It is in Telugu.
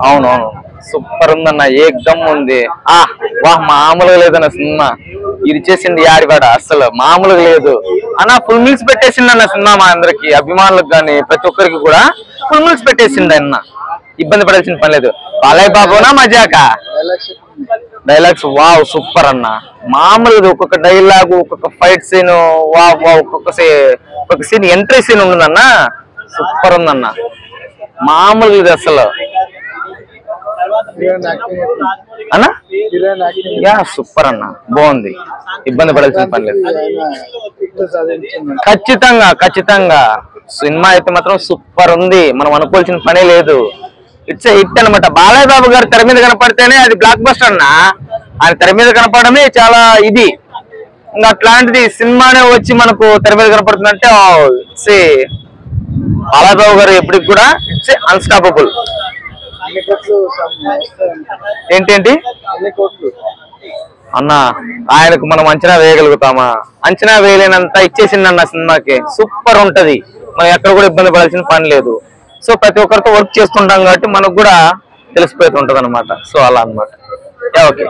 అవునవును సూపర్ ఉందన్న ఏకదమ్ ఉంది. వాహ్ మామూలుగా లేదన్న సినిమా. ఇరిచేసింది యాడివాడ అసలు మామూలుగా లేదు అన్న. ఫుల్ మీల్స్ పెట్టేసింది అన్న సినిమా. మా అందరికి అభిమానులకు కానీ ప్రతి ఒక్కరికి కూడా ఫుల్ మీల్స్ పెట్టేసింది అన్న. ఇబ్బంది పడాల్సిన పని లేదు. బాలయ్య బాబునా మజాక డైలాగ్స్ వావ్ సూపర్ అన్న. మామూలుగా ఒక్కొక్క డైలాగ్ ఒక్కొక్క ఫైట్ సీన్ వావ్ వావ్ ఒక్కొక్క సీన్ ఎంట్రీ సీన్ ఉందన్న. సూపర్ ఉందన్న మామూలుగా అసలు అన్న. యా సూపర్ అన్న బాగుంది. ఇబ్బంది పడాల్సిన పని లేదు. ఖచ్చితంగా ఖచ్చితంగా సినిమా అయితే మాత్రం సూపర్ ఉంది. మనం అనుకోవాల్సిన పనే లేదు. ఇట్స్ హిట్ అనమాట. బాలయ్య బాబు గారు తెర మీద కనపడితేనే అది బ్లాక్ బస్టర్ అన్న. ఆయన తెర మీద కనపడమే చాలా ఇది. ఇంకా అట్లాంటిది సినిమానే వచ్చి మనకు తెర మీద కనపడుతుందంటే బాలయ్య బాబు గారు ఎప్పటికి కూడా ఇట్స్ అన్స్టాపబుల్. ఏంటేంటి అన్న ఆయనకు మనం అంచనా వేయగలుగుతామా? అంచనా వేయలేనంత ఇచ్చేసిందన్న సినిమాకి. సూపర్ ఉంటది. మనం ఎక్కడ కూడా ఇబ్బంది పడాల్సిన పని లేదు. సో ప్రతి ఒక్కరితో వర్క్ చేస్తుంటాం కాబట్టి మనకు కూడా తెలిసిపోతుంటది అనమాట. సో అలా అనమాట. ఓకే.